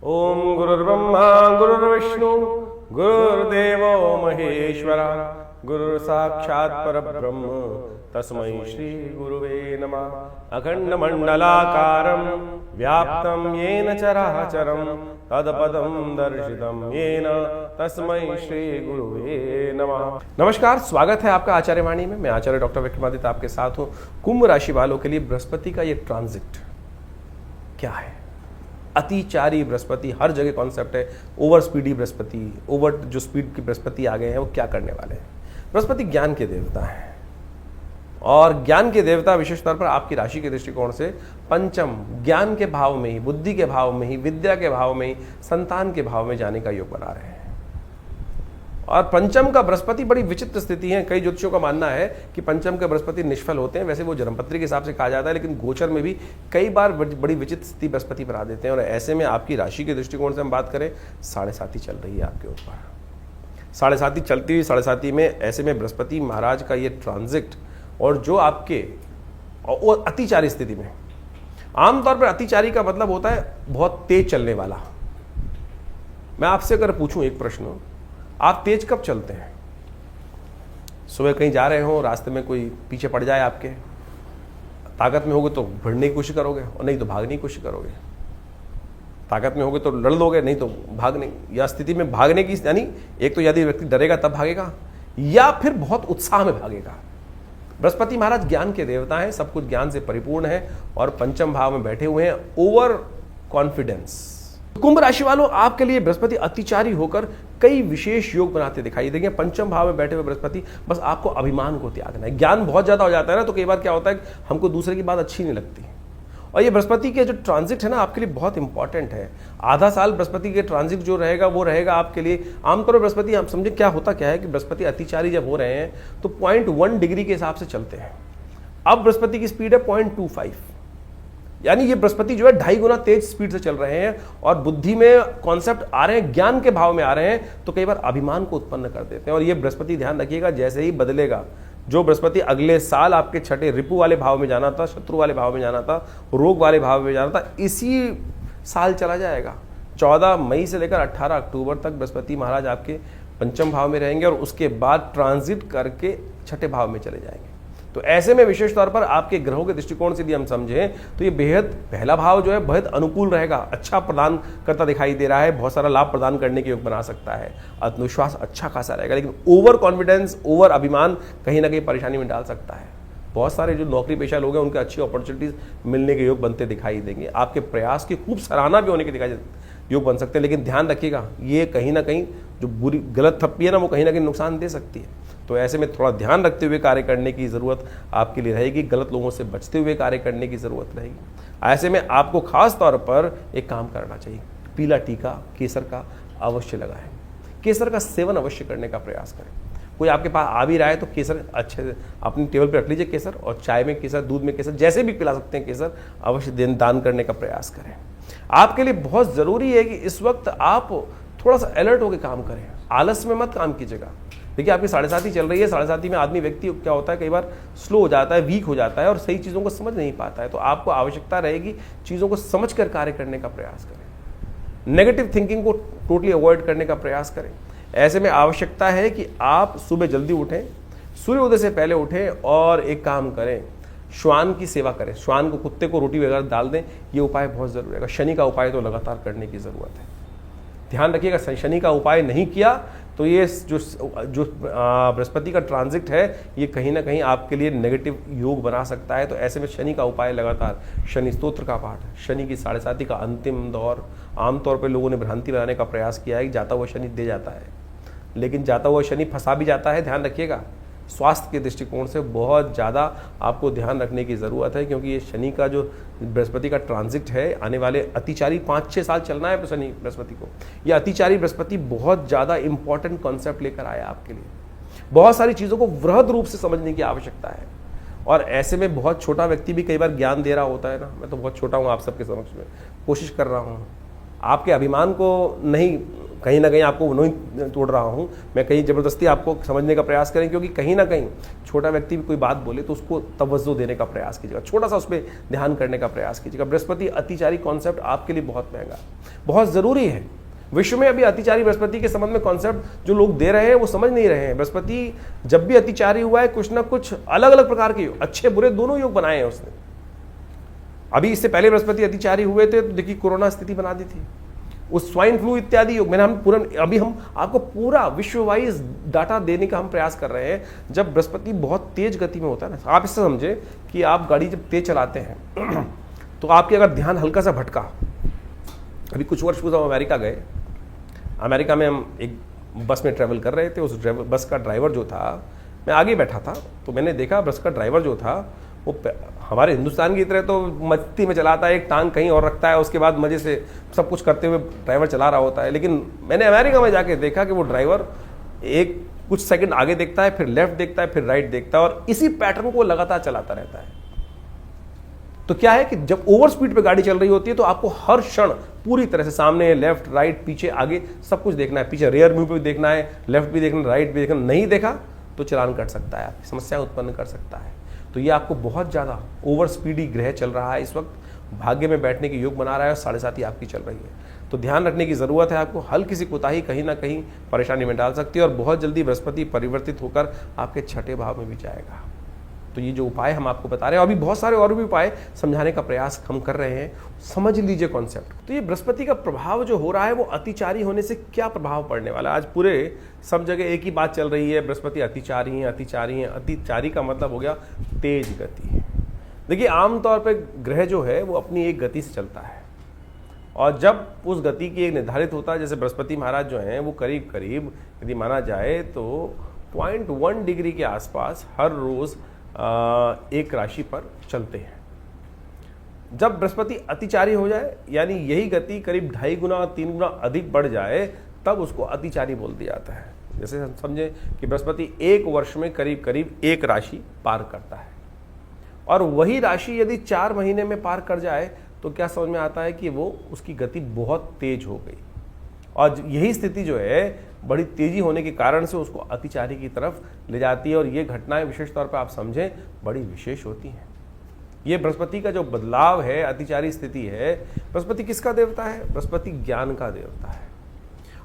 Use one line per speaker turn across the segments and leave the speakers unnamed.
ओम गुरुर्ब्रह्मा गुरुर्विष्णु गुरुर्देवो महेश्वरा गुरुर् साक्षात् परब्रह्म तस्मै श्री गुरुवे नमः। अखंड मंडलाकारं व्याप्तं येन चराचरं तत्पदं दर्शितं येन तस्मै श्री गुरुवे नमः। नमस्कार, स्वागत है आपका आचार्य वाणी में। मैं आचार्य डॉक्टर विक्रमादित्य आपके साथ हूँ। कुंभ राशि वालों के लिए बृहस्पति का ये ट्रांजिट क्या है? अतिचारी बृहस्पति, हर जगह कॉन्सेप्ट है। ओवर स्पीडी बृहस्पति, ओवर जो स्पीड की बृहस्पति आ गए हैं वो क्या करने वाले हैं? बृहस्पति ज्ञान के देवता हैं और ज्ञान के देवता विशेष तौर पर आपकी राशि के दृष्टिकोण से पंचम ज्ञान के भाव में ही, बुद्धि के भाव में ही, विद्या के भाव में ही, संतान के भाव में जाने का योग बना रहे हैं। और पंचम का बृहस्पति बड़ी विचित्र स्थिति है। कई ज्योतिषियों का मानना है कि पंचम के बृहस्पति निष्फल होते हैं। वैसे वो जन्मपत्री के हिसाब से कहा जाता है, लेकिन गोचर में भी कई बार बड़ी विचित्र स्थिति बृहस्पति पर आ देते हैं। और ऐसे में आपकी राशि के दृष्टिकोण से हम बात करें, 7.5 चल रही है आपके ऊपर। 7.5 चलती हुई 7.5 में ऐसे में बृहस्पति महाराज का ये ट्रांजिट, और जो आपके अतिचारी स्थिति में, आमतौर पर अतिचारी का मतलब होता है बहुत तेज चलने वाला। मैं आपसे अगर पूछूं एक प्रश्न, आप तेज कब चलते हैं? सुबह कहीं जा रहे हो, रास्ते में कोई पीछे पड़ जाए, आपके ताकत में होगे तो भिड़ने की कोशिश करोगे और नहीं तो भागने की कोशिश करोगे। ताकत में होगे तो लड़ लोगे, नहीं तो भागने या स्थिति में भागने की, यानी एक तो यदि व्यक्ति डरेगा तब भागेगा या फिर बहुत उत्साह में भागेगा। बृहस्पति महाराज ज्ञान के देवता हैं, सब कुछ ज्ञान से परिपूर्ण है और पंचम भाव में बैठे हुए हैं। Over confidence. कुंभ राशि वालों, आपके लिए बृहस्पति अतिचारी होकर कई विशेष योग बनाते दिखाई देंगे। पंचम भाव में बैठे हुए बृहस्पति, बस आपको अभिमान को त्यागना है। ज्ञान बहुत ज्यादा हो जाता है ना, तो कई बार क्या होता है कि हमको दूसरे की बात अच्छी नहीं लगती। और ये बृहस्पति के जो ट्रांजिट है ना, आपके लिए बहुत इंपॉर्टेंट है। आधा साल बृहस्पति के ट्रांजिट जो रहेगा वो रहेगा आपके लिए। आमतौर पर बृहस्पति, आप समझे क्या होता क्या है कि बृहस्पति अतिचारी जब हो रहे हैं तो 0.1 डिग्री के हिसाब से चलते हैं। अब बृहस्पति की स्पीड है 0.25, यानी ये बृहस्पति जो है 2.5 गुना तेज स्पीड से चल रहे हैं। और बुद्धि में कॉन्सेप्ट आ रहे हैं, ज्ञान के भाव में आ रहे हैं, तो कई बार अभिमान को उत्पन्न कर देते हैं। और ये बृहस्पति, ध्यान रखिएगा, जैसे ही बदलेगा, जो बृहस्पति अगले साल आपके छठे रिपु वाले भाव में जाना था, शत्रु वाले भाव में जाना था, रोग वाले भाव में जाना था, इसी साल चला जाएगा। 14 मई से लेकर 18 अक्टूबर तक बृहस्पति महाराज आपके पंचम भाव में रहेंगे और उसके बाद ट्रांजिट करके छठे भाव में चले जाएंगे। तो ऐसे में विशेष तौर पर आपके ग्रहों के दृष्टिकोण से यदि हम समझें तो ये बेहद, पहला भाव जो है बेहद अनुकूल रहेगा, अच्छा प्रदान करता दिखाई दे रहा है, बहुत सारा लाभ प्रदान करने के योग बना सकता है, आत्मविश्वास अच्छा खासा रहेगा। लेकिन ओवर कॉन्फिडेंस, ओवर अभिमान कहीं ना कहीं परेशानी में डाल सकता है। बहुत सारे जो नौकरी पेशा लोग हैं उनके अच्छी अपॉर्चुनिटीज मिलने के योग बनते दिखाई देंगे। आपके प्रयास की खूब सराहना भी होने के दिखाई योग बन सकते हैं। लेकिन ध्यान रखिएगा, ये कहीं ना कहीं जो बुरी गलत थप्पी है ना, वो कहीं ना कहीं नुकसान दे सकती है। तो ऐसे में थोड़ा ध्यान रखते हुए कार्य करने की ज़रूरत आपके लिए रहेगी। गलत लोगों से बचते हुए कार्य करने की ज़रूरत रहेगी। ऐसे में आपको खास तौर पर एक काम करना चाहिए, पीला टीका केसर का अवश्य लगाएं। केसर का सेवन अवश्य करने का प्रयास करें। कोई आपके पास आ भी रहा है तो केसर अच्छे से अपनी टेबल पर रख लीजिए केसर, और चाय में केसर, दूध में केसर, जैसे भी पिला सकते हैं केसर, अवश्य दान करने का प्रयास करें। आपके लिए बहुत ज़रूरी है कि इस वक्त आप थोड़ा सा अलर्ट होकर काम करें, आलस में मत काम कीजिएगा। देखिए, आपकी 7.5 चल रही है। 7.5 में आदमी, व्यक्ति क्या होता है, कई बार स्लो हो जाता है, वीक हो जाता है और सही चीज़ों को समझ नहीं पाता है। तो आपको आवश्यकता रहेगी चीज़ों को समझ कर कार्य करने का प्रयास करें। नेगेटिव थिंकिंग को टोटली अवॉइड करने का प्रयास करें। ऐसे में आवश्यकता है कि आप सुबह जल्दी उठें, सूर्योदय से पहले उठें और एक काम करें, श्वान की सेवा करें। श्वान को, कुत्ते को रोटी वगैरह डाल दें। ये उपाय बहुत ज़रूरी है। शनि का उपाय तो लगातार करने की ज़रूरत है। ध्यान रखिएगा, शनि का उपाय नहीं किया तो ये जो बृहस्पति का ट्रांजिट है, ये कहीं ना कहीं आपके लिए नेगेटिव योग बना सकता है। तो ऐसे में शनि का उपाय लगातार, शनि स्तोत्र का पाठ, शनि की 7.5 का अंतिम दौर। आमतौर पर लोगों ने भ्रांति बनाने का प्रयास किया है कि जाता हुआ शनि दे जाता है, लेकिन जाता हुआ शनि फंसा भी जाता है। ध्यान रखिएगा, स्वास्थ्य के दृष्टिकोण से बहुत ज़्यादा आपको ध्यान रखने की ज़रूरत है, क्योंकि ये शनि का जो बृहस्पति का ट्रांजिट है, आने वाले अतिचारी 5-6 साल चलना है शनि बृहस्पति को। ये अतिचारी बृहस्पति बहुत ज़्यादा इंपॉर्टेंट कॉन्सेप्ट लेकर आया आपके लिए। बहुत सारी चीज़ों को वृहद रूप से समझने की आवश्यकता है। और ऐसे में बहुत छोटा व्यक्ति भी कई बार ज्ञान दे रहा होता है ना। मैं तो बहुत छोटा हूँ आप सबके समक्ष में, कोशिश कर रहा हूँ। आपके अभिमान को नहीं कहीं ना कहीं आपको नहीं तोड़ रहा हूँ मैं, कहीं ज़बरदस्ती आपको समझने का प्रयास करें, क्योंकि कहीं ना कहीं छोटा व्यक्ति भी कोई बात बोले तो उसको तवज्जो देने का प्रयास कीजिएगा, छोटा सा उस पर ध्यान करने का प्रयास कीजिएगा। बृहस्पति अतिचारी कॉन्सेप्ट आपके लिए बहुत महंगा, बहुत ज़रूरी है। विश्व में अभी अतिचारी बृहस्पति के संबंध में कॉन्सेप्ट जो लोग दे रहे हैं वो समझ नहीं रहे हैं। बृहस्पति जब भी अतिचारी हुआ है कुछ ना कुछ अलग अलग प्रकार के योग, अच्छे बुरे दोनों योग बनाए हैं उसने। अभी इससे पहले बृहस्पति अतिचारी हुए थे तो देखिए कोरोना स्थिति बना दी थी, उस स्वाइन फ्लू इत्यादि योग मैंने हम पूरा, अभी हम आपको पूरा विश्व वाइज डाटा देने का हम प्रयास कर रहे हैं। जब बृहस्पति बहुत तेज गति में होता है ना, आप इससे समझे कि आप गाड़ी जब तेज चलाते हैं तो आपके अगर ध्यान हल्का सा भटका, अभी कुछ वर्ष पूर्व हम अमेरिका गए, अमेरिका में हम एक बस में ट्रैवल कर रहे थे, उस बस का ड्राइवर जो था, मैं आगे बैठा था तो मैंने देखा बस का ड्राइवर जो था वो हमारे हिंदुस्तान की तरह तो मस्ती में चलाता है, एक टांग कहीं और रखता है, उसके बाद मजे से सब कुछ करते हुए ड्राइवर चला रहा होता है। लेकिन मैंने अमेरिका में जाके देखा कि वो ड्राइवर एक कुछ सेकंड आगे देखता है, फिर लेफ्ट देखता है, फिर राइट देखता है और इसी पैटर्न को लगातार चलाता रहता है। तो क्या है कि जब ओवर स्पीड पे गाड़ी चल रही होती है तो आपको हर क्षण पूरी तरह से सामने, लेफ्ट, राइट, पीछे, आगे सब कुछ देखना है, पीछे रियर व्यू पे भी देखना है, लेफ्ट भी देखना, राइट भी देखना। नहीं देखा तो चलान कट सकता है, आपकी समस्या उत्पन्न कर सकता है। तो ये आपको बहुत ज़्यादा ओवर स्पीडी ग्रह चल रहा है इस वक्त, भाग्य में बैठने की योग बना रहा है और 7.5 आपकी चल रही है। तो ध्यान रखने की ज़रूरत है आपको, हल्की सी कोताही कहीं ना कहीं परेशानी में डाल सकती है और बहुत जल्दी बृहस्पति परिवर्तित होकर आपके 6ठे भाव में भी जाएगा। तो ये जो उपाय हम आपको बता रहे हैं, अभी बहुत सारे और भी उपाय समझाने का प्रयास हम कर रहे हैं, समझ लीजिए कॉन्सेप्ट। तो ये बृहस्पति का प्रभाव जो हो रहा है वो अतिचारी होने से क्या प्रभाव पड़ने वाला है। आज पूरे सब जगह एक ही बात चल रही है, बृहस्पति अतिचारी हैं, अतिचारी हैं। अतिचारी का मतलब हो गया तेज गति। देखिए आमतौर पर ग्रह जो है वो अपनी एक गति से चलता है और जब उस गति की एक निर्धारित होता है, जैसे बृहस्पति महाराज जो हैं वो करीब करीब यदि माना जाए तो 0.1 डिग्री के आसपास हर रोज़ एक राशि पर चलते हैं। जब बृहस्पति अतिचारी हो जाए यानी यही गति करीब 2.5 गुना 3 गुना अधिक बढ़ जाए तब उसको अतिचारी बोल दिया जाता है। जैसे हम समझें कि बृहस्पति एक वर्ष में करीब करीब एक राशि पार करता है और वही राशि यदि 4 महीने में पार कर जाए तो क्या समझ में आता है कि वो उसकी गति बहुत तेज हो गई और यही स्थिति जो है बड़ी तेजी होने के कारण से उसको अतिचारी की तरफ ले जाती है। और ये घटनाएं विशेष तौर पर आप समझें बड़ी विशेष होती हैं। ये बृहस्पति का जो बदलाव है, अतिचारी स्थिति है, बृहस्पति किसका देवता है? बृहस्पति ज्ञान का देवता है।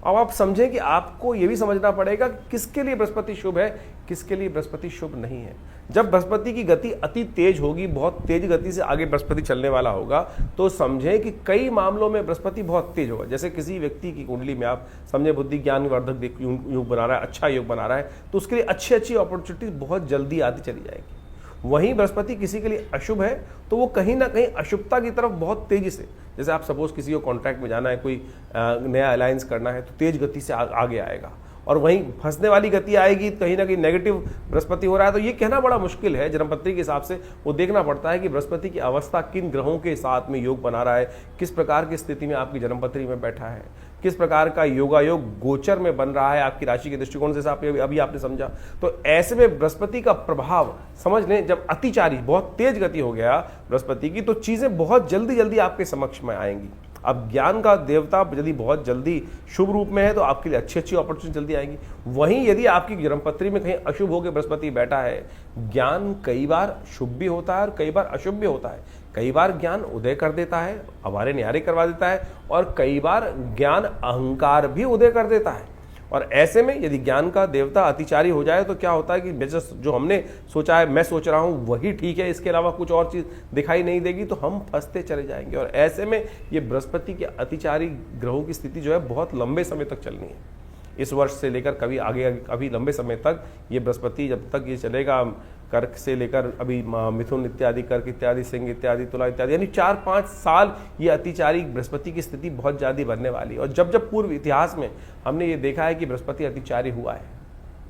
अब आप समझें कि आपको ये भी समझना पड़ेगा कि किसके लिए बृहस्पति शुभ है, किसके लिए बृहस्पति शुभ नहीं है। जब बृहस्पति की गति अति तेज होगी, बहुत तेज गति से आगे बृहस्पति चलने वाला होगा, तो समझें कि कई मामलों में बृहस्पति बहुत तेज होगा। जैसे किसी व्यक्ति की कुंडली में आप समझे बुद्धि ज्ञान वर्धक योग बना रहा है, अच्छा योग बना रहा है, तो उसके लिए अच्छी अच्छी अपॉर्चुनिटी बहुत जल्दी आती चली जाएगी। वहीं बृहस्पति किसी के लिए अशुभ है तो वो कहीं ना कहीं अशुभता की तरफ बहुत तेजी से, जैसे आप सपोज किसी को कॉन्ट्रैक्ट में जाना है, कोई नया अलायंस करना है, तो तेज गति से आगे आएगा और वहीं फंसने वाली गति आएगी, कहीं ना कहीं नेगेटिव बृहस्पति हो रहा है। तो ये कहना बड़ा मुश्किल है, जन्मपत्री के हिसाब से वो देखना पड़ता है कि बृहस्पति की अवस्था किन ग्रहों के साथ में योग बना रहा है, किस प्रकार की स्थिति में आपकी जन्मपत्री में बैठा है, किस प्रकार का योगायोग गोचर में बन रहा है आपकी राशि के दृष्टिकोण से, अभी आपने समझा। तो ऐसे में बृहस्पति का प्रभाव समझ लें, जब अतिचारी बहुत तेज गति हो गया बृहस्पति की, तो चीजें बहुत जल्दी जल्दी आपके समक्ष में आएंगी। अब ज्ञान का देवता यदि बहुत जल्दी शुभ रूप में है तो आपके लिए अच्छी अच्छी अपॉर्चुनिटी जल्दी आएंगी। वहीं यदि आपकी जन्मपत्री में कहीं अशुभ होकर बृहस्पति बैठा है, ज्ञान कई बार शुभ भी होता है और कई बार अशुभ भी होता है। कई बार ज्ञान उदय कर देता है, अवारे न्यारे करवा देता है, और कई बार ज्ञान अहंकार भी उदय कर देता है। और ऐसे में यदि ज्ञान का देवता अतिचारी हो जाए तो क्या होता है कि जो हमने सोचा है, मैं सोच रहा हूं वही ठीक है, इसके अलावा कुछ और चीज दिखाई नहीं देगी, तो हम फंसते चले जाएंगे। और ऐसे में ये बृहस्पति के अतिचारी ग्रहों की स्थिति जो है बहुत लंबे समय तक चलनी है। इस वर्ष से लेकर कभी आगे अभी लंबे समय तक ये बृहस्पति जब तक ये चलेगा, कर्क से लेकर अभी मिथुन इत्यादि, कर्क इत्यादि, सिंह इत्यादि, तुला इत्यादि, यानी 4-5 साल ये अतिचारी बृहस्पति की स्थिति बहुत ज़्यादा बनने वाली है। और जब जब पूर्व इतिहास में हमने ये देखा है कि बृहस्पति अतिचारी हुआ है,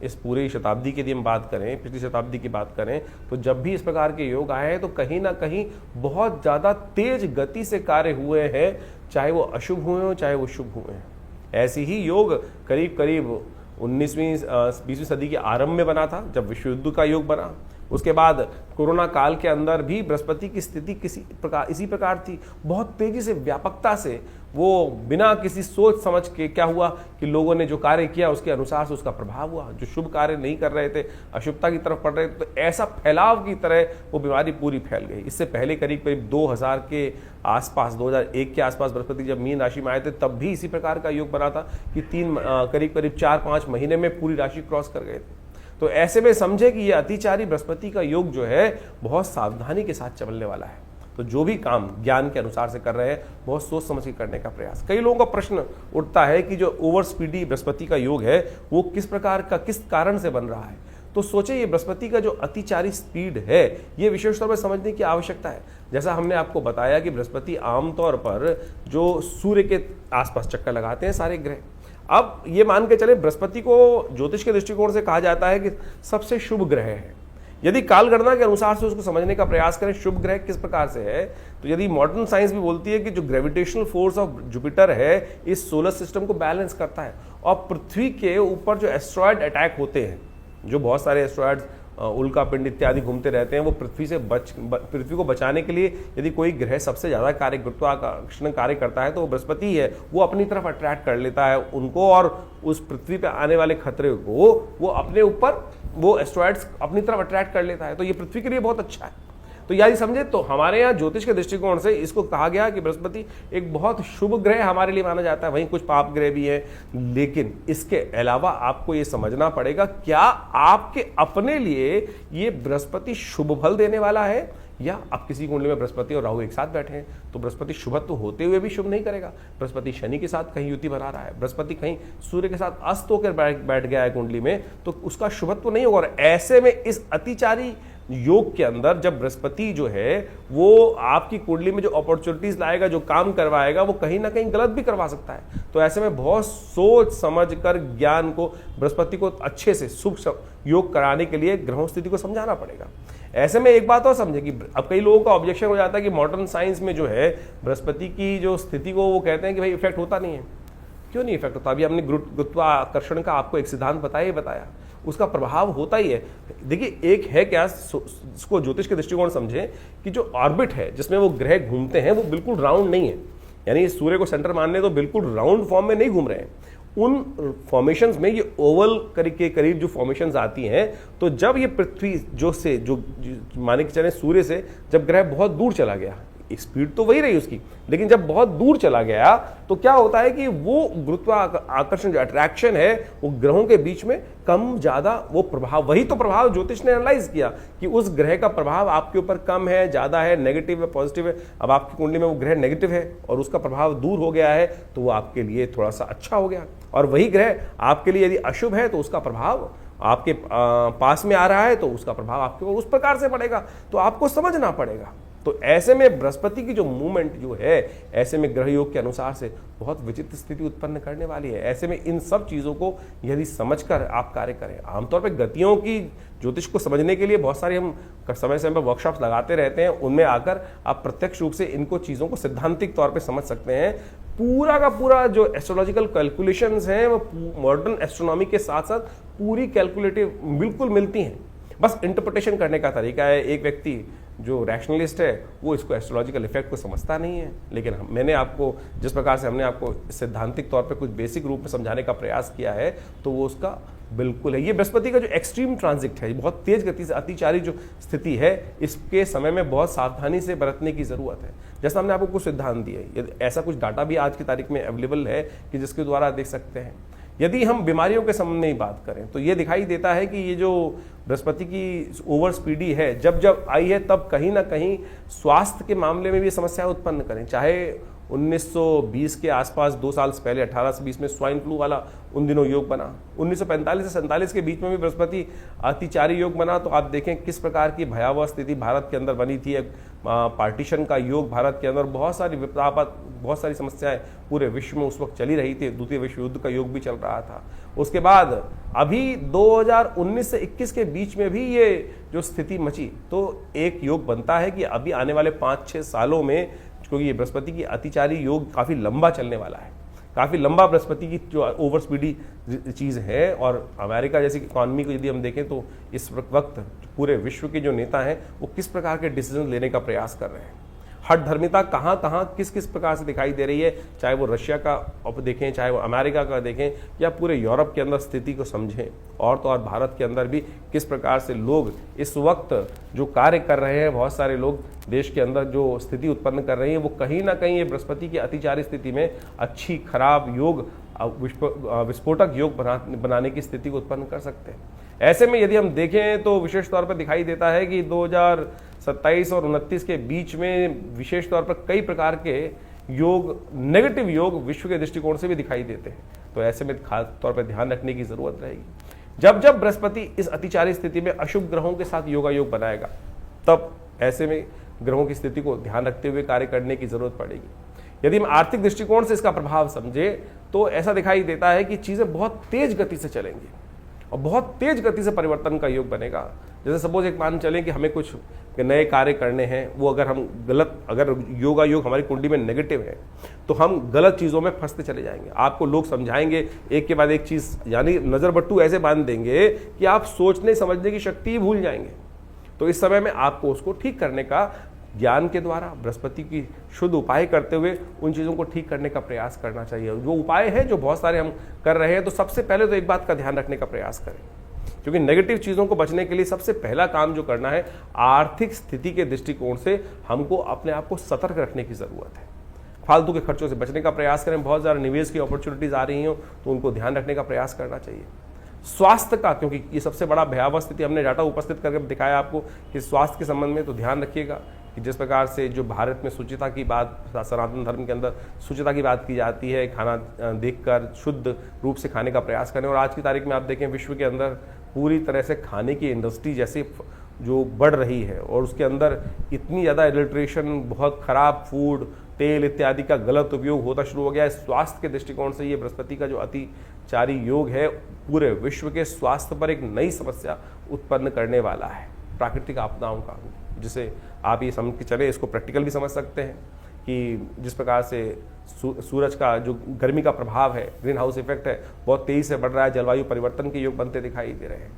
इस पूरी शताब्दी की यदि हम बात करें, पिछली शताब्दी की बात करें, तो जब भी इस प्रकार के योग आए हैं तो कहीं ना कहीं बहुत ज़्यादा तेज गति से कार्य हुए हैं, चाहे वो अशुभ हुए हों चाहे वो शुभ हुए हैं। ऐसे ही योग करीब करीब 19वीं 20वीं सदी के आरंभ में बना था, जब विश्व युद्ध का योग बना, उसके बाद कोरोना काल के अंदर भी बृहस्पति की स्थिति इसी प्रकार थी, बहुत तेजी से व्यापकता से, वो बिना किसी सोच समझ के क्या हुआ कि लोगों ने जो कार्य किया उसके अनुसार से उसका प्रभाव हुआ। जो शुभ कार्य नहीं कर रहे थे, अशुभता की तरफ बढ़ रहे थे, तो ऐसा फैलाव की तरह वो बीमारी पूरी फैल गई। इससे पहले करीब करीब 2000 के आसपास, 2001 के आसपास बृहस्पति जब मीन राशि में आए थे, तब भी इसी प्रकार का योग बना था कि करीब करीब 4-5 महीने में पूरी राशि क्रॉस कर गए थे। तो ऐसे में समझे कि यह अतिचारी बृहस्पति का योग जो है बहुत सावधानी के साथ चलने वाला है। तो जो भी काम ज्ञान के अनुसार से कर रहे हैं, बहुत सोच समझ के करने का प्रयास। कई लोगों का प्रश्न उठता है कि जो ओवर स्पीडी बृहस्पति का योग है वो किस प्रकार का, किस कारण से बन रहा है। तो सोचे ये बृहस्पति का जो अतिचारी स्पीड है, ये विशेष तौर पर समझने की आवश्यकता है। जैसा हमने आपको बताया कि बृहस्पति आमतौर पर जो सूर्य के आसपास चक्कर लगाते हैं सारे ग्रह। अब ये मान के चले, बृहस्पति को ज्योतिष के दृष्टिकोण से कहा जाता है कि सबसे शुभ ग्रह है। यदि कालगणना के अनुसार से उसको समझने का प्रयास करें शुभ ग्रह किस प्रकार से है, तो यदि मॉडर्न साइंस भी बोलती है कि जो ग्रेविटेशनल फोर्स ऑफ जुपिटर है इस सोलर सिस्टम को बैलेंस करता है, और पृथ्वी के ऊपर जो एस्ट्रॉयड अटैक होते हैं, जो बहुत सारे एस्ट्रॉयड उल्का पिंड इत्यादि घूमते रहते हैं, वो पृथ्वी को बचाने के लिए यदि कोई ग्रह सबसे ज्यादा गुरुत्वाकर्षण कार्य करता है तो वो बृहस्पति है। वो अपनी तरफ अट्रैक्ट कर लेता है उनको, और उस पृथ्वी पे आने वाले खतरे को वो अपने ऊपर, वो एस्ट्रॉयड्स अपनी तरफ अट्रैक्ट कर लेता है। तो ये पृथ्वी के लिए बहुत अच्छा है। तो यदि समझे तो हमारे यहाँ ज्योतिष के दृष्टिकोण से इसको कहा गया कि बृहस्पति एक बहुत शुभ ग्रह हमारे लिए माना जाता है। वहीं कुछ पाप ग्रह भी है, लेकिन इसके अलावा आपको ये समझना पड़ेगा क्या आपके अपने लिए ये बृहस्पति शुभ फल देने वाला है, या अब किसी कुंडली में बृहस्पति और राहु एक साथ बैठे हैं तो बृहस्पति शुभत्व होते हुए भी शुभ नहीं करेगा। बृहस्पति शनि के साथ कहीं युति बना रहा है, बृहस्पति कहीं सूर्य के साथ अस्त होकर बैठ गया है कुंडली में, तो उसका शुभत्व नहीं होगा। और ऐसे में इस अतिचारी योग के अंदर जब बृहस्पति जो है वो आपकी कुंडली में जो अपॉर्चुनिटीज लाएगा, जो काम करवाएगा, वो कहीं ना कहीं गलत भी करवा सकता है। तो ऐसे में बहुत सोच समझ कर ज्ञान को, बृहस्पति को अच्छे से शुभ योग कराने के लिए ग्रहों स्थिति को समझाना पड़ेगा। ऐसे में एक बात और समझे कि अब कई लोगों का ऑब्जेक्शन हो जाता है कि मॉडर्न साइंस में जो है बृहस्पति की जो स्थिति को वो कहते हैं कि भाई इफेक्ट होता नहीं है। क्यों नहीं इफेक्ट होता? अभी हमने गुरुत्वाकर्षण का आपको एक सिद्धांत बताया, उसका प्रभाव होता ही है। देखिए एक है क्या, इसको ज्योतिष के दृष्टिकोण समझे कि जो ऑर्बिट है जिसमें वो ग्रह घूमते हैं वो बिल्कुल राउंड नहीं है, यानी सूर्य को सेंटर मानने तो बिल्कुल राउंड फॉर्म में नहीं घूम रहे हैं। उन फॉर्मेशंस में ये ओवल के करीब जो फॉर्मेशंस आती हैं, तो जब ये पृथ्वी जो माने कि चले सूर्य से जब ग्रह बहुत दूर चला गया, स्पीड तो वही रही उसकी, लेकिन जब बहुत दूर चला गया तो क्या होता है कि वो गुरुत्वाकर्षण जो अट्रैक्शन है वो ग्रहों के बीच में कम ज्यादा वो प्रभाव, वही तो प्रभाव ज्योतिष ने एनालाइज किया कि उस ग्रह का प्रभाव आपके ऊपर कम है, ज्यादा है, नेगेटिव है, पॉजिटिव है। अब आपकी कुंडली में वो ग्रह नेगेटिव है और उसका प्रभाव दूर हो गया है तो वो आपके लिए थोड़ा सा अच्छा हो गया। और वही ग्रह आपके लिए यदि अशुभ है तो उसका प्रभाव आपके पास में आ रहा है तो उसका प्रभाव आपके ऊपर उस प्रकार से पड़ेगा। तो आपको समझना पड़ेगा। तो ऐसे में बृहस्पति की जो मूवमेंट जो है, ऐसे में ग्रह योग के अनुसार से बहुत विचित्र स्थिति उत्पन्न करने वाली है। ऐसे में इन सब चीजों को यदि समझकर आप कार्य करें, आमतौर पर गतियों की ज्योतिष को समझने के लिए बहुत सारे हम समय समय पर वर्कशॉप्स लगाते रहते हैं, उनमें आकर आप प्रत्यक्ष रूप से इनको चीजों को सिद्धांतिक तौर पर समझ सकते हैं। पूरा का पूरा जो एस्ट्रोलॉजिकल कैलकुलेशंस हैं वो मॉडर्न एस्ट्रोनॉमी के साथ साथ पूरी कैलकुलेटिव बिल्कुल मिलती हैं, बस इंटरप्रिटेशन करने का तरीका है। एक व्यक्ति जो रैशनलिस्ट है वो इसको एस्ट्रोलॉजिकल इफेक्ट को समझता नहीं है, लेकिन मैंने आपको जिस प्रकार से हमने आपको सिद्धांतिक तौर पे कुछ बेसिक रूप में समझाने का प्रयास किया है तो वो उसका बिल्कुल है। ये बृहस्पति का जो एक्सट्रीम ट्रांजिट है, बहुत तेज गति से अतिचारी जो स्थिति है, इसके समय में बहुत सावधानी से बरतने की जरूरत है। जैसा हमने आपको कुछ सिद्धांत दिए, ऐसा कुछ डाटा भी आज की तारीख में अवेलेबल है कि जिसके द्वारा देख सकते हैं। यदि हम बीमारियों के संबंध में बात करें तो ये दिखाई देता है कि ये जो बृहस्पति की ओवर स्पीडी है, जब जब आई है तब कहीं ना कहीं स्वास्थ्य के मामले में भी समस्या उत्पन्न करें। चाहे 1920 के आसपास 2 साल पहले 18 से 20 में स्वाइन फ्लू वाला उन दिनों योग बना, 1945 से 47 के बीच में भी बृहस्पति अतिचारी योग बना। तो आप देखें किस प्रकार की भयावह स्थिति भारत के अंदर बनी थी। पार्टीशन का योग भारत के अंदर, बहुत सारी विपदापद, बहुत सारी समस्याएं पूरे विश्व में उस वक्त चली रही थी। द्वितीय विश्व युद्ध का योग भी चल रहा था। उसके बाद अभी 2019 से 21 के बीच में भी ये जो स्थिति मची, तो एक योग बनता है कि अभी आने वाले 5-6 सालों में, क्योंकि ये बृहस्पति की अतिचारी योग काफी लंबा चलने वाला है, काफ़ी लंबा बृहस्पति की जो ओवर स्पीडी चीज़ है। और अमेरिका जैसी इकॉनमी को यदि हम देखें तो इस वक्त पूरे विश्व के जो नेता हैं वो किस प्रकार के डिसीजन लेने का प्रयास कर रहे हैं, हठधर्मिता कहाँ कहाँ किस किस प्रकार से दिखाई दे रही है, चाहे वो रशिया का देखें, चाहे वो अमेरिका का देखें, या पूरे यूरोप के अंदर स्थिति को समझें, और तो और भारत के अंदर भी किस प्रकार से लोग इस वक्त जो कार्य कर रहे हैं, बहुत सारे लोग देश के अंदर जो स्थिति उत्पन्न कर रहे हैं वो कहीं ना कहीं ये बृहस्पति की अतिचारी स्थिति में अच्छी खराब योग विस्फोटक योग बनाने की स्थिति को उत्पन्न कर सकते हैं। ऐसे में यदि हम देखें तो विशेष तौर पर दिखाई देता है कि 2027 और 29 के बीच में विशेष तौर पर कई प्रकार के योग, नेगेटिव योग विश्व के दृष्टिकोण से भी दिखाई देते हैं। तो ऐसे में खास तौर पर ध्यान रखने की जरूरत रहेगी। जब जब बृहस्पति इस अतिचारी स्थिति में अशुभ ग्रहों के साथ योगायोग बनाएगा, तब ऐसे में ग्रहों की स्थिति को ध्यान रखते हुए कार्य करने की जरूरत पड़ेगी। यदि हम आर्थिक दृष्टिकोण से इसका प्रभाव समझे तो ऐसा दिखाई देता है कि चीजें बहुत तेज गति से चलेंगी और बहुत तेज गति से परिवर्तन का योग बनेगा। जैसे सपोज एक मान चलें कि हमें कुछ नए कार्य करने हैं, वो अगर हम अगर योगा योग हमारी कुंडली में नेगेटिव है तो हम गलत चीज़ों में फंसते चले जाएंगे। आपको लोग समझाएंगे एक के बाद एक चीज़, यानी नज़र बट्टू ऐसे बांध देंगे कि आप सोचने समझने की शक्ति ही भूल जाएंगे। तो इस समय में आपको उसको ठीक करने का ज्ञान के द्वारा बृहस्पति की शुद्ध उपाय करते हुए उन चीज़ों को ठीक करने का प्रयास करना चाहिए। जो उपाय है जो बहुत सारे हम कर रहे हैं, तो सबसे पहले तो एक बात का ध्यान रखने का प्रयास करें, क्योंकि नेगेटिव चीज़ों को बचने के लिए सबसे पहला काम जो करना है, आर्थिक स्थिति के दृष्टिकोण से हमको अपने आप को सतर्क रखने की ज़रूरत है। फालतू के खर्चों से बचने का प्रयास करें। बहुत ज़्यादा निवेश की अपॉर्चुनिटीज़ आ रही हो तो उनको ध्यान रखने का प्रयास करना चाहिए। स्वास्थ्य का, क्योंकि ये सबसे बड़ा भयावह स्थिति हमने डाटा उपस्थित करके दिखाया आपको कि स्वास्थ्य के संबंध में तो ध्यान रखिएगा कि जिस प्रकार से जो भारत में शुचिता की बात, सनातन धर्म के अंदर शुचिता की बात की जाती है, खाना देखकर शुद्ध रूप से खाने का प्रयास करें। और आज की तारीख में आप देखें विश्व के अंदर पूरी तरह से खाने की इंडस्ट्री जैसे जो बढ़ रही है और उसके अंदर इतनी ज़्यादा एडल्ट्रेशन, बहुत खराब फूड, तेल इत्यादि का गलत उपयोग होता शुरू हो गया है। स्वास्थ्य के दृष्टिकोण से ये बृहस्पति का जो अतिचारी योग है पूरे विश्व के स्वास्थ्य पर एक नई समस्या उत्पन्न करने वाला है, प्राकृतिक आपदाओं का, जिसे आप ये समझ के चले, इसको प्रैक्टिकल भी समझ सकते हैं कि जिस प्रकार से सूरज का जो गर्मी का प्रभाव है, ग्रीन हाउस इफेक्ट है, बहुत तेजी से बढ़ रहा है, जलवायु परिवर्तन के योग बनते दिखाई दे रहे हैं।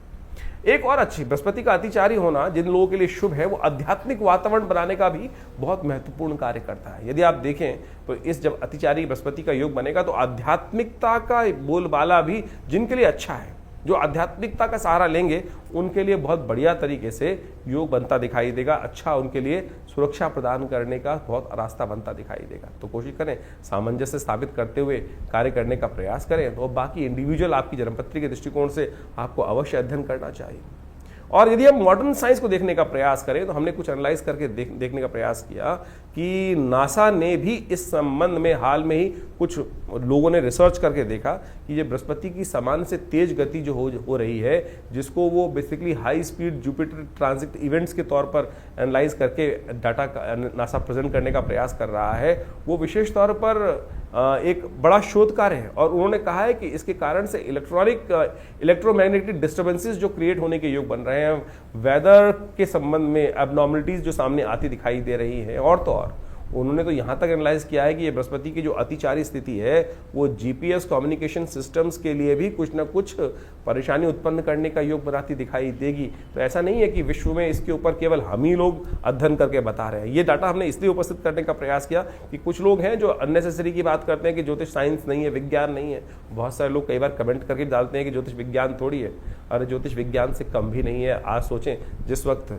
एक और अच्छी बृहस्पति का अतिचारी होना जिन लोगों के लिए शुभ है, वो आध्यात्मिक वातावरण बनाने का भी बहुत महत्वपूर्ण कार्य करता है। यदि आप देखें तो इस जब अतिचारी बृहस्पति का योग बनेगा तो आध्यात्मिकता का बोलबाला भी जिनके लिए अच्छा है, जो आध्यात्मिकता का सहारा लेंगे, उनके लिए बहुत बढ़िया तरीके से योग बनता दिखाई देगा। अच्छा, उनके लिए सुरक्षा प्रदान करने का बहुत रास्ता बनता दिखाई देगा। तो कोशिश करें सामंजस्य स्थापित करते हुए कार्य करने का प्रयास करें। तो बाकी इंडिविजुअल आपकी जन्मपत्री के दृष्टिकोण से आपको अवश्य अध्ययन करना चाहिए। और यदि हम मॉडर्न साइंस को देखने का प्रयास करें तो हमने कुछ एनालाइज करके देखने का प्रयास किया कि नासा ने भी इस संबंध में हाल में ही कुछ लोगों ने रिसर्च करके देखा कि ये बृहस्पति की सामान्य से तेज गति जो हो रही है, जिसको वो basically high speed Jupiter transit events के तौर पर एनालाइज करके डाटा नासा प्रेजेंट करने का प्रयास कर रहा है, वो विशेष तौर पर एक बड़ा शोध कार्य है। और उन्होंने कहा है कि इसके कारण से इलेक्ट्रोमैग्नेटिक डिस्टर्बेंसेस जो क्रिएट होने के योग बन रहे हैं, वेदर के संबंध में एबनॉर्मलिटीज जो सामने आती दिखाई दे रही है। और तो और उन्होंने तो यहाँ तक एनालाइज किया है कि ये बृहस्पति की जो अतिचारी स्थिति है वो जीपीएस कम्युनिकेशन सिस्टम्स के लिए भी कुछ ना कुछ परेशानी उत्पन्न करने का योग बनाती दिखाई देगी। तो ऐसा नहीं है कि विश्व में इसके ऊपर केवल हम ही लोग अध्ययन करके बता रहे हैं। ये डाटा हमने इसलिए उपस्थित करने का प्रयास किया कि कुछ लोग हैं जो अननेसेसरी की बात करते हैं कि ज्योतिष साइंस नहीं है, विज्ञान नहीं है। बहुत सारे लोग कई बार कमेंट करके डालते हैं कि ज्योतिष विज्ञान थोड़ी है। अरे ज्योतिष विज्ञान से कम भी नहीं है। आज सोचें, जिस वक्त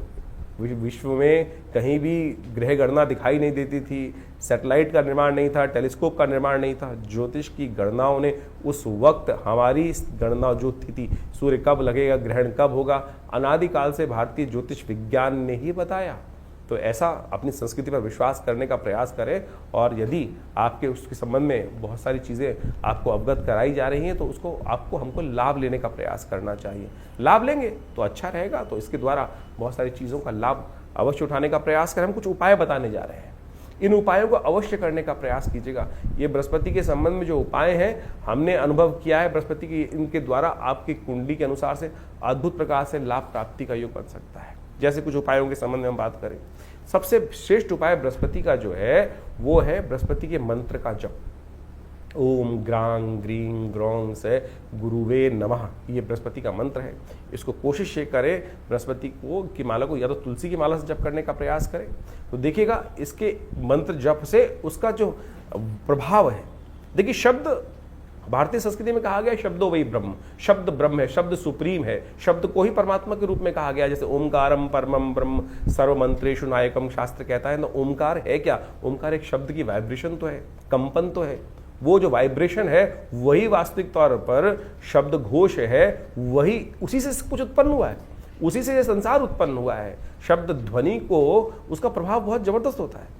विश्व में कहीं भी ग्रह गणना दिखाई नहीं देती थी, सैटेलाइट का निर्माण नहीं था, टेलीस्कोप का निर्माण नहीं था, ज्योतिष की गणनाओं ने उस वक्त हमारी गणना जो थी, सूर्य कब लगेगा, ग्रहण कब होगा, अनादिकाल से भारतीय ज्योतिष विज्ञान ने ही बताया। तो ऐसा अपनी संस्कृति पर विश्वास करने का प्रयास करें। और यदि आपके उसके संबंध में बहुत सारी चीज़ें आपको अवगत कराई जा रही हैं तो उसको हमको लाभ लेने का प्रयास करना चाहिए। लाभ लेंगे तो अच्छा रहेगा। तो इसके द्वारा बहुत सारी चीज़ों का लाभ अवश्य उठाने का प्रयास करें। हम कुछ उपाय बताने जा रहे हैं, इन उपायों को अवश्य करने का प्रयास कीजिएगा। ये बृहस्पति के संबंध में जो उपाय हैं हमने अनुभव किया है बृहस्पति की, इनके द्वारा आपकी कुंडली के अनुसार से अद्भुत प्रकार से लाभ प्राप्ति का योग बन सकता है। जैसे कुछ उपायों के संबंध में हम बात करें, सबसे श्रेष्ठ उपाय बृहस्पति का जो है वो है बृहस्पति के मंत्र का जप। ओम ग्रांग ग्रीं ग्रौं से गुरुवे नमः, ये बृहस्पति का मंत्र है। इसको कोशिश ये करें बृहस्पति को की माला को या तो तुलसी की माला से जप करने का प्रयास करें, तो देखिएगा इसके मंत्र जप से उसका जो प्रभाव है। देखिए शब्द भारतीय संस्कृति में कहा गया है शब्दो वही ब्रह्म, शब्द ब्रह्म है, शब्द सुप्रीम है, शब्द को ही परमात्मा के रूप में कहा गया। जैसे ओमकारम परमम ब्रह्म सर्वमंत्रेषु नायकम शास्त्र कहता है ना, ओमकार है क्या? ओमकार एक शब्द की वाइब्रेशन तो है, कंपन तो है। वो जो वाइब्रेशन है वही वास्तविक तौर पर शब्द घोष है, वही उसी से कुछ उत्पन्न हुआ है, उसी से ये संसार उत्पन्न हुआ है। शब्द ध्वनि को उसका प्रभाव बहुत जबरदस्त होता है।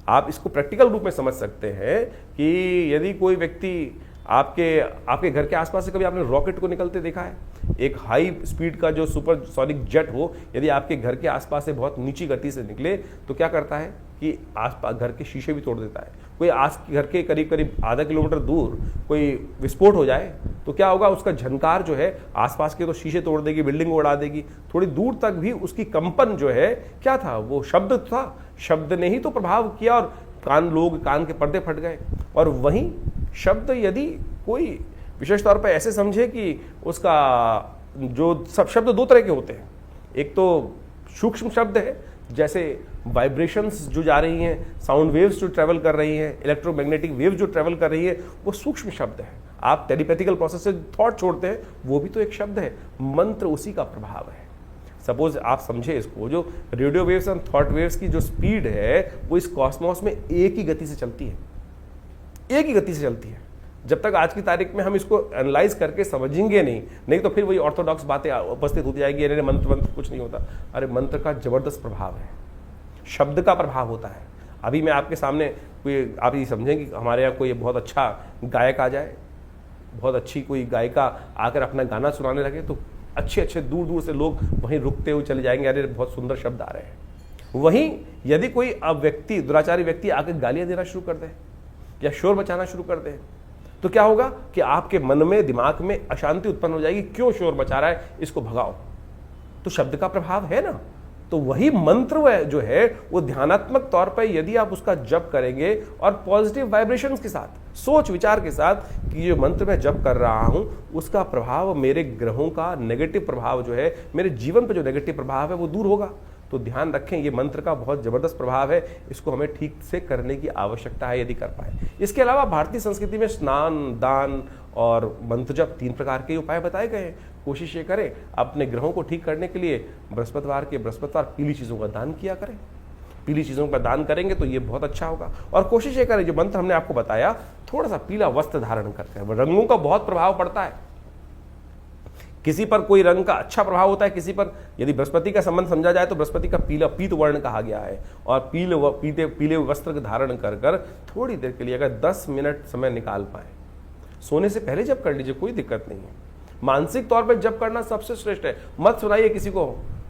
आप इसको प्रैक्टिकल रूप में समझ सकते हैं कि यदि कोई व्यक्ति आपके घर के आसपास से कभी आपने रॉकेट को निकलते देखा है? एक हाई स्पीड का जो सुपरसोनिक जेट हो, यदि आपके घर के आसपास से बहुत नीची गति से निकले तो क्या करता है कि आसपास घर के शीशे भी तोड़ देता है। कोई घर के करीब करीब आधा किलोमीटर दूर कोई विस्फोट हो जाए तो क्या होगा, उसका झनकार जो है आसपास के तो शीशे तोड़ देगी, बिल्डिंग को उड़ा देगी, थोड़ी दूर तक भी उसकी कंपन जो है क्या था, वो शब्द था। शब्द ने ही तो प्रभाव किया और कान के पर्दे फट गए। और वहीं शब्द यदि कोई विशेष तौर पर ऐसे समझे कि उसका जो सब शब्द दो तरह के होते हैं, एक तो सूक्ष्म शब्द है, जैसे वाइब्रेशंस जो जा रही हैं, साउंड वेव्स जो ट्रेवल कर रही हैं, इलेक्ट्रोमैग्नेटिक वेव जो ट्रेवल कर रही है, वो सूक्ष्म शब्द है। आप टेलीपैथिकल प्रोसेस से थॉट छोड़ते हैं, वो भी तो एक शब्द है। मंत्र उसी का प्रभाव है। सपोज आप समझे इसको, जो radio waves and thought waves की जो स्पीड है वो इस कॉस्मोस में एक ही गति से चलती है, एक ही गति से चलती है। जब तक आज की तारीख में हम इसको एनालाइज करके समझेंगे नहीं तो फिर वही ऑर्थोडॉक्स बातें उपस्थित होती जाएगी, अरे मंत्र कुछ नहीं होता। अरे मंत्र का जबरदस्त प्रभाव है, शब्द का प्रभाव होता है। अभी मैं आपके सामने कोई, आप ये समझें कि हमारे यहाँ कोई बहुत अच्छा गायक आ जाए, बहुत अच्छी कोई गायिका आकर अपना गाना सुनाने लगे, तो अच्छे दूर दूर से लोग वहीं रुकते हुए चले जाएंगे, अरे बहुत सुंदर शब्द आ रहे हैं। वहीं यदि कोई अब व्यक्ति, दुराचारी व्यक्ति आकर गालियां देना शुरू कर दे या शोर मचाना शुरू कर दे, तो क्या होगा कि आपके मन में, दिमाग में अशांति उत्पन्न हो जाएगी। क्यों शोर मचा रहा है, इसको भगाओ। तो शब्द का प्रभाव है ना। तो वही मंत्र जो है वो ध्यानात्मक तौर पर यदि आप उसका जप करेंगे और पॉजिटिव वाइब्रेशंस के साथ, सोच विचार के साथ कि ये मंत्र मैं जप कर रहा हूं, उसका प्रभाव, मेरे ग्रहों का नेगेटिव प्रभाव जो है, मेरे जीवन पर जो नेगेटिव प्रभाव है वो दूर होगा। तो ध्यान रखें, ये मंत्र का बहुत जबरदस्त प्रभाव है, इसको हमें ठीक से करने की आवश्यकता है यदि कर पाए। इसके अलावा भारतीय संस्कृति में स्नान, दान और मंत्र जप 3 प्रकार के उपाय बताए गए हैं। कोशिश ये करें अपने ग्रहों को ठीक करने के लिए बृहस्पतिवार पीली चीज़ों का दान किया करें। पीली चीज़ों का दान करेंगे तो ये बहुत अच्छा होगा। और कोशिश ये करें, जो मंत्र हमने आपको बताया, थोड़ा सा पीला वस्त्र धारण करके। रंगों का बहुत प्रभाव पड़ता है, किसी पर कोई रंग का अच्छा प्रभाव होता है, किसी पर, यदि बृहस्पति का संबंध समझा जाए तो बृहस्पति का पीत वर्ण कहा गया है। और पीले वस्त्र धारण कर थोड़ी देर के लिए अगर 10 मिनट समय निकाल पाए, सोने से पहले जब कर लीजिए, कोई दिक्कत नहीं है। मानसिक तौर पर जप करना सबसे श्रेष्ठ है। मत सुनाइए किसी को।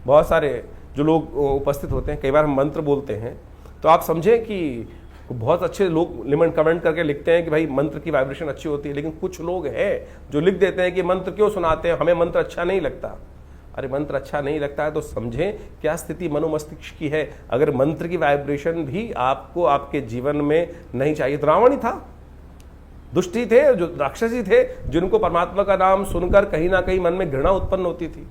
बहुत सारे जो लोग उपस्थित होते हैं, कई बार हम मंत्र बोलते हैं तो आप समझें कि बहुत अच्छे लोग कमेंट करके लिखते हैं कि भाई मंत्र की वाइब्रेशन अच्छी होती है, लेकिन कुछ लोग हैं जो लिख देते हैं कि मंत्र क्यों सुनाते हैं, हमें मंत्र अच्छा नहीं लगता। अरे मंत्र अच्छा नहीं लगता है तो समझें क्या स्थिति मनोमस्तिष्क की है। अगर मंत्र की वाइब्रेशन भी आपको आपके जीवन में नहीं चाहिए, तो रावण ही था, दुष्ट ही थे, जो राक्षसी थे, जिनको परमात्मा का नाम सुनकर कहीं ना कहीं मन में घृणा उत्पन्न होती थी।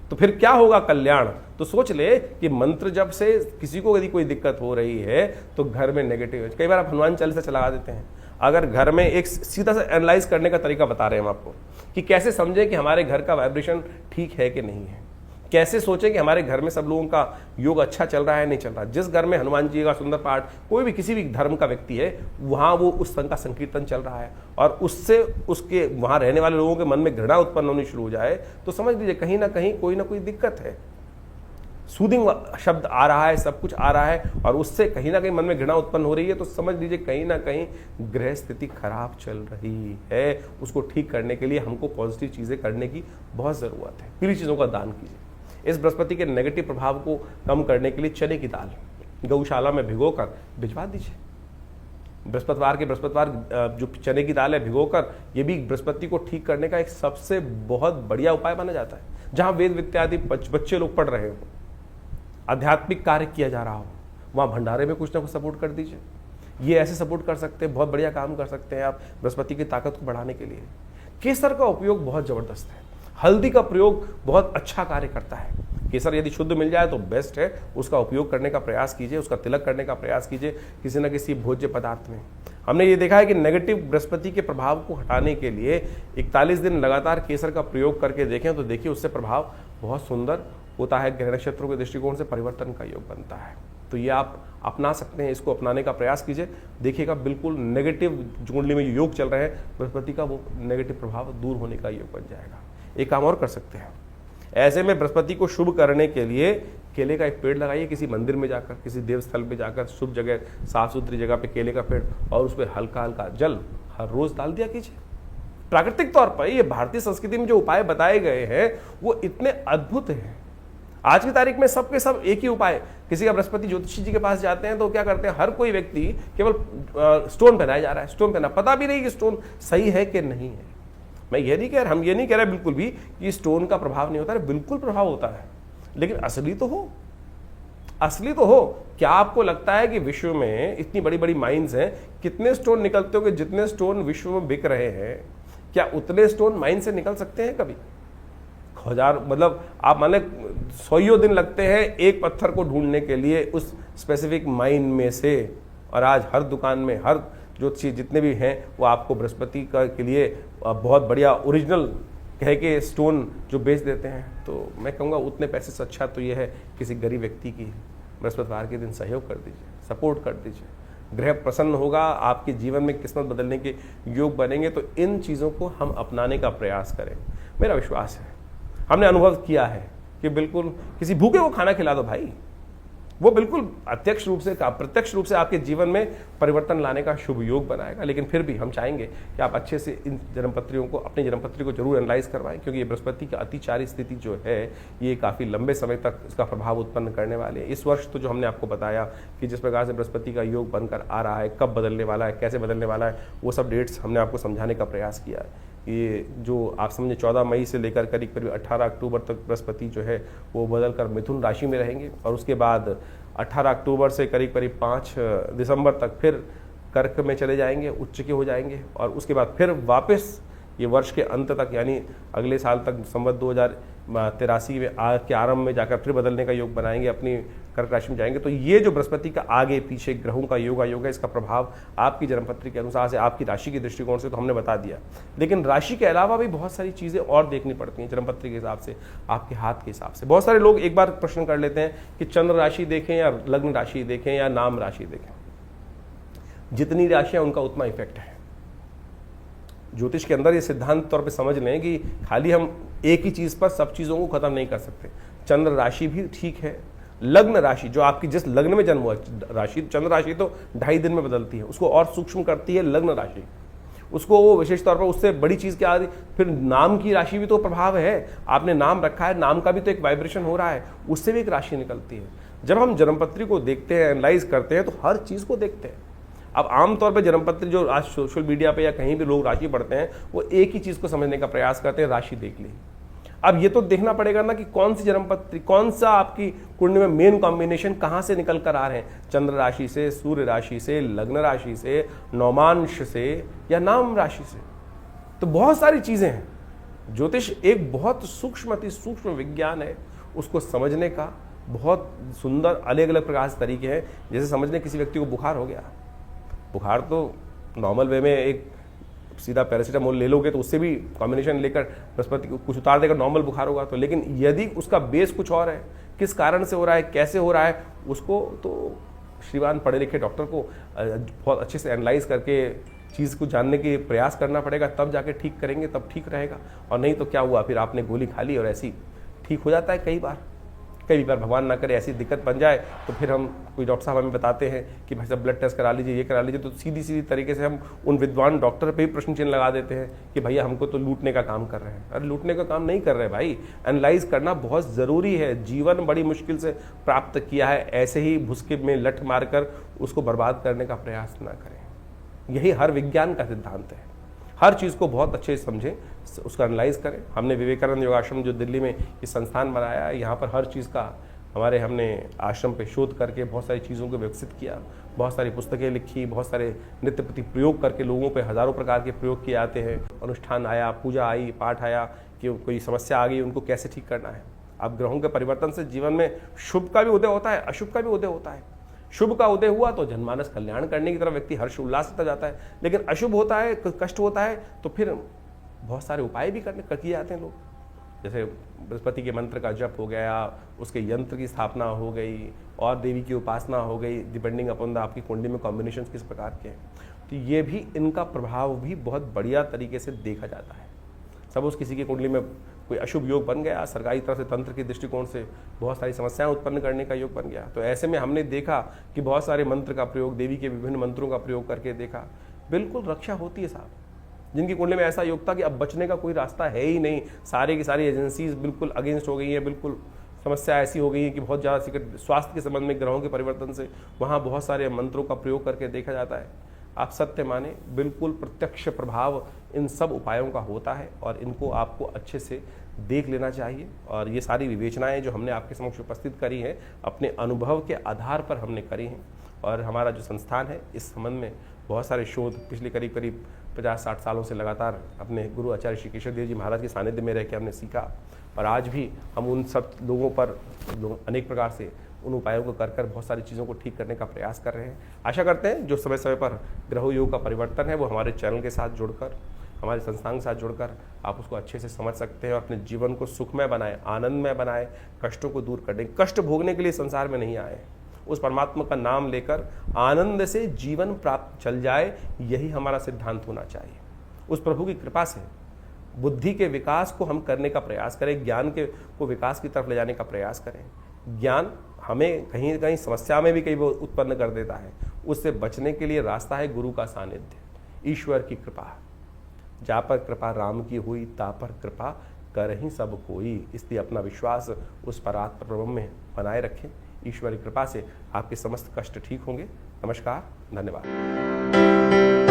तो फिर क्या होगा कल्याण। तो सोच ले कि मंत्र जब से किसी को यदि कोई दिक्कत हो रही है तो घर में नेगेटिव है। कई बार आप हनुमान चालीसा चला देते हैं। अगर घर में एक सीधा सा एनालाइज करने का तरीका बता रहे हैं हम आपको कि कैसे समझें कि हमारे घर का वाइब्रेशन ठीक है कि नहीं है, कैसे सोचें कि हमारे घर में सब लोगों का योग अच्छा चल रहा है नहीं चल रहा। जिस घर में हनुमान जी का सुंदर पाठ, कोई भी किसी भी धर्म का व्यक्ति है, वहां वो उस संघ का संकीर्तन चल रहा है और उससे उसके वहां रहने वाले लोगों के मन में घृणा उत्पन्न होनी शुरू हो जाए, तो समझ लीजिए कहीं ना कोई दिक्कत है। सूदिंग शब्द आ रहा है, सब कुछ आ रहा है और उससे कहीं ना कहीं मन में घृणा उत्पन्न हो रही है, तो समझ लीजिए कहीं ना कहीं ग्रह स्थिति खराब चल रही है। उसको ठीक करने के लिए हमको पॉजिटिव चीजें करने की बहुत जरूरत है। पीली चीजों का दान कीजिए। इस बृहस्पति के नेगेटिव प्रभाव को कम करने के लिए चने की दाल गौशाला में भिगोकर भिजवा दीजिए। बृहस्पतिवार जो चने की दाल है भिगोकर, ये भी बृहस्पति को ठीक करने का एक सबसे बहुत बढ़िया उपाय माना जाता है। जहां वेद विद्यादि बच्चे लोग पढ़ रहे हो, आध्यात्मिक कार्य किया जा रहा हो, वहां भंडारे में कुछ ना कुछ सपोर्ट कर दीजिए। ये ऐसे सपोर्ट कर सकते हैं, बहुत बढ़िया काम कर सकते हैं आप बृहस्पति की ताकत को बढ़ाने के लिए। केसर का उपयोग बहुत जबरदस्त है। हल्दी का प्रयोग बहुत अच्छा कार्य करता है। केसर यदि शुद्ध मिल जाए तो बेस्ट है, उसका उपयोग करने का प्रयास कीजिए, उसका तिलक करने का प्रयास कीजिए किसी न किसी भोज्य पदार्थ में। हमने ये देखा है कि नेगेटिव बृहस्पति के प्रभाव को हटाने के लिए 41 दिन लगातार केसर का प्रयोग करके देखें तो देखिए उससे प्रभाव बहुत सुंदर होता है। ग्रह नक्षत्रों के दृष्टिकोण से परिवर्तन का योग बनता है। तो ये आप अपना सकते हैं, इसको अपनाने का प्रयास कीजिए, देखिएगा बिल्कुल नेगेटिव कुंडली में योग चल रहे हैं बृहस्पति का, वो नेगेटिव प्रभाव दूर होने का योग बन जाएगा। एक काम और कर सकते हैं, ऐसे में बृहस्पति को शुभ करने के लिए केले का एक पेड़ लगाइए, किसी मंदिर में जाकर, किसी देवस्थल पे जाकर, शुभ जगह, साफ सुथरी जगह पे केले का पेड़, और उस पर हल्का हल्का जल हर रोज डाल दिया कीजिए। प्राकृतिक तौर पर ये भारतीय संस्कृति में जो उपाय बताए गए हैं वो इतने अद्भुत हैं। आज की तारीख में सबके सब एक ही उपाय, किसी का बृहस्पति ज्योतिषी जी के पास जाते हैं तो क्या करते हैं, हर कोई व्यक्ति केवल स्टोन पहनाया जा रहा है, स्टोन पहना, पता भी नहीं कि स्टोन सही है कि नहीं है। मैं ये नहीं कह रहा, हम ये नहीं कह रहे बिल्कुल भी कि स्टोन का प्रभाव नहीं होता है, बिल्कुल प्रभाव होता है, लेकिन असली तो हो, असली तो हो। क्या आपको लगता है कि विश्व में इतनी बड़ी बड़ी माइंस हैं, कितने स्टोन निकलते होंगे, जितने स्टोन विश्व में बिक रहे हैं, क्या उतने स्टोन माइन से निकल सकते हैं कभी? हजार, मतलब आप मान लें 100 दिन लगते हैं एक पत्थर को ढूंढने के लिए उस स्पेसिफिक माइन में से, और आज हर दुकान में हर जो चीज जितने भी हैं वो आपको बृहस्पति का के लिए बहुत बढ़िया ओरिजिनल कह के स्टोन जो बेच देते हैं। तो मैं कहूँगा उतने पैसे से अच्छा तो ये है किसी गरीब व्यक्ति की बृहस्पतिवार के दिन सहयोग कर दीजिए, सपोर्ट कर दीजिए, ग्रह प्रसन्न होगा, आपके जीवन में किस्मत बदलने के योग बनेंगे। तो इन चीज़ों को हम अपनाने का प्रयास करें। मेरा विश्वास है, हमने अनुभव किया है कि बिल्कुल किसी भूखे को खाना खिला दो भाई, वो बिल्कुल अप्रत्यक्ष रूप से आपके जीवन में परिवर्तन लाने का शुभ योग बनाएगा। लेकिन फिर भी हम चाहेंगे कि आप अच्छे से इन जन्मपत्रियों को, अपनी जन्मपत्री को जरूर एनालाइज करवाएं, क्योंकि ये बृहस्पति की अतिचारी स्थिति जो है ये काफ़ी लंबे समय तक इसका प्रभाव उत्पन्न करने वाले हैं। इस वर्ष तो जो हमने आपको बताया कि जिस प्रकार से बृहस्पति का योग बनकर आ रहा है, कब बदलने वाला है, कैसे बदलने वाला है, वो सब डेट्स हमने आपको समझाने का प्रयास किया है। ये जो आप समझे 14 मई से लेकर करीब 18 अक्टूबर तक बृहस्पति जो है वो बदलकर मिथुन राशि में रहेंगे, और उसके बाद 18 अक्टूबर से करीब 5 दिसंबर तक फिर कर्क में चले जाएंगे, उच्च के हो जाएंगे, और उसके बाद फिर वापस ये वर्ष के अंत तक यानी अगले साल तक संवत 2083 में के आरंभ में जाकर फिर बदलने का योग बनाएंगे, अपनी कर्क राशि में जाएंगे। तो ये जो बृहस्पति का आगे पीछे ग्रहों का योग है, इसका प्रभाव आपकी जन्मपत्री के अनुसार से, आपकी राशि के दृष्टिकोण से तो हमने बता दिया, लेकिन राशि के अलावा भी बहुत सारी चीज़ें और देखनी पड़ती हैं जन्मपत्री के हिसाब से, आपके हाथ के हिसाब से। बहुत सारे लोग एक बार प्रश्न कर लेते हैं कि चंद्र राशि देखें या लग्न राशि देखें या नाम राशि देखें। जितनी राशियाँ उनका उतना इफेक्ट है। ज्योतिष के अंदर ये सिद्धांत तौर पे समझ लें कि खाली हम एक ही चीज़ पर सब चीज़ों को खत्म नहीं कर सकते। चंद्र राशि भी ठीक है, लग्न राशि जो आपकी जिस लग्न में जन्म हुआ राशि, चंद्र राशि तो 2.5 दिन में बदलती है, उसको और सूक्ष्म करती है लग्न राशि, उसको वो विशेष तौर पर उससे बड़ी चीज़ क्या आती। फिर नाम की राशि भी तो प्रभाव है, आपने नाम रखा है, नाम का भी तो एक वाइब्रेशन हो रहा है, उससे भी एक राशि निकलती है। जब हम जन्मपत्री को देखते हैं, एनालाइज करते हैं, तो हर चीज़ को देखते हैं। अब आमतौर पे जन्मपत्री जो आज सोशल मीडिया पे या कहीं भी लोग राशि पढ़ते हैं, वो एक ही चीज़ को समझने का प्रयास करते हैं, राशि देख ली। अब ये तो देखना पड़ेगा ना कि कौन सी जन्मपत्री, कौन सा आपकी कुंडली में मेन कॉम्बिनेशन कहाँ से निकल कर आ रहे हैं, चंद्र राशि से, सूर्य राशि से, लग्न राशि से, नौमांश से या नाम राशि से। तो बहुत सारी चीज़ें हैं। ज्योतिष एक बहुत सूक्ष्म, अति सूक्ष्म विज्ञान है, उसको समझने का बहुत सुंदर अलग अलग प्रकार से तरीके हैं। जैसे समझने किसी व्यक्ति को बुखार हो गया, बुखार तो नॉर्मल वे में एक सीधा पैरासीटामोल ले लोगे तो उससे भी कॉम्बिनेशन लेकर बृहस्पति को कुछ उतार देकर नॉर्मल बुखार होगा। तो लेकिन यदि उसका बेस कुछ और है, किस कारण से हो रहा है, कैसे हो रहा है, उसको तो श्रीमान पढ़े लिखे डॉक्टर को बहुत अच्छे से एनालाइज करके चीज़ को जानने के प्रयास करना पड़ेगा, तब जाके ठीक करेंगे, तब ठीक रहेगा। और नहीं तो क्या हुआ, फिर आपने गोली खा ली और ऐसी ठीक हो जाता है। कई बार भगवान ना करे ऐसी दिक्कत बन जाए तो फिर हम कोई डॉक्टर साहब हमें बताते हैं कि भाई साहब ब्लड टेस्ट करा लीजिए, ये करा लीजिए, तो सीधी तरीके से हम उन विद्वान डॉक्टर पे भी प्रश्न चिन्ह लगा देते हैं कि भैया हमको तो लूटने का काम कर रहे हैं। अरे लूटने का काम नहीं कर रहे भाई, एनालाइज करना बहुत ज़रूरी है। जीवन बड़ी मुश्किल से प्राप्त किया है, ऐसे ही भुसके में लठ मारकर उसको बर्बाद करने का प्रयास ना करें। यही हर विज्ञान का सिद्धांत है। हर चीज़ को बहुत अच्छे से समझें, उसका एनालाइज करें। हमने विवेकानंद योगाश्रम जो दिल्ली में ये संस्थान बनाया है, यहाँ पर हर चीज़ का हमारे हमने आश्रम पे शोध करके बहुत सारी चीज़ों को विकसित किया, बहुत सारी पुस्तकें लिखी, बहुत सारे नित्य प्रति प्रयोग करके लोगों पे हज़ारों प्रकार के प्रयोग किए जाते हैं। अनुष्ठान आया, पूजा आई, पाठ आया कि कोई समस्या आ गई, उनको कैसे ठीक करना है। अब ग्रहों के परिवर्तन से जीवन में शुभ का भी उदय होता है, अशुभ का भी उदय होता है। शुभ का उदय हुआ तो जनमानस कल्याण करने की तरफ व्यक्ति हर्ष उल्लास होता जाता है, लेकिन अशुभ होता है, कष्ट होता है, तो फिर बहुत सारे उपाय भी किए जाते हैं लोग। जैसे बृहस्पति के मंत्र का जप हो गया, उसके यंत्र की स्थापना हो गई और देवी की उपासना हो गई, डिपेंडिंग अपॉन द आपकी कुंडली में कॉम्बिनेशन किस प्रकार के हैं। तो ये भी इनका प्रभाव भी बहुत बढ़िया तरीके से देखा जाता है। सपोज किसी की कुंडली में कोई अशुभ योग बन गया, सरकारी तरफ से तंत्र के दृष्टिकोण से बहुत सारी समस्याएं उत्पन्न करने का योग बन गया, तो ऐसे में हमने देखा कि बहुत सारे मंत्र का प्रयोग, देवी के विभिन्न मंत्रों का प्रयोग करके देखा, बिल्कुल रक्षा होती है साहब। जिनकी कुंडली में ऐसा योग था कि अब बचने का कोई रास्ता है ही नहीं, सारी की सारी एजेंसीज बिल्कुल अगेंस्ट हो गई हैं, बिल्कुल समस्या ऐसी हो गई है कि बहुत ज़्यादा स्वास्थ्य के संबंध में ग्रहों के परिवर्तन से वहाँ बहुत सारे मंत्रों का प्रयोग करके देखा जाता है। आप सत्य माने, बिल्कुल प्रत्यक्ष प्रभाव इन सब उपायों का होता है और इनको आपको अच्छे से देख लेना चाहिए। और ये सारी विवेचनाएं जो हमने आपके समक्ष उपस्थित करी हैं, अपने अनुभव के आधार पर हमने करी हैं। और हमारा जो संस्थान है इस संबंध में बहुत सारे शोध पिछले करीब 50-60 सालों से लगातार अपने गुरु आचार्य श्री केशव देव जी महाराज के सानिध्य में रह के हमने सीखा, और आज भी हम उन सब लोगों पर अनेक प्रकार से उन उपायों को कर बहुत सारी चीज़ों को ठीक करने का प्रयास कर रहे हैं। आशा करते हैं जो समय समय पर ग्रह योग का परिवर्तन है वो हमारे चैनल के साथ जुड़कर, हमारे संस्थान के साथ जुड़कर आप उसको अच्छे से समझ सकते हैं और अपने जीवन को सुखमय बनाएं, आनंदमय बनाएं, कष्टों को दूर कर दें। कष्ट भोगने के लिए संसार में नहीं आए, उस परमात्मा का नाम लेकर आनंद से जीवन प्राप्त चल जाए, यही हमारा सिद्धांत होना चाहिए। उस प्रभु की कृपा से बुद्धि के विकास को हम करने का प्रयास करें, ज्ञान के को विकास की तरफ ले जाने का प्रयास करें। ज्ञान हमें कहीं न कहीं समस्या में भी कई बार उत्पन्न कर देता है, उससे बचने के लिए रास्ता है गुरु का सानिध्य, ईश्वर की कृपा। जा पर कृपा राम की हुई, ता पर कृपा कर ही सब कोई। इसलिए अपना विश्वास उस परात्पर ब्रह्म में बनाए रखें। ईश्वर की कृपा से आपके समस्त कष्ट ठीक होंगे। नमस्कार, धन्यवाद।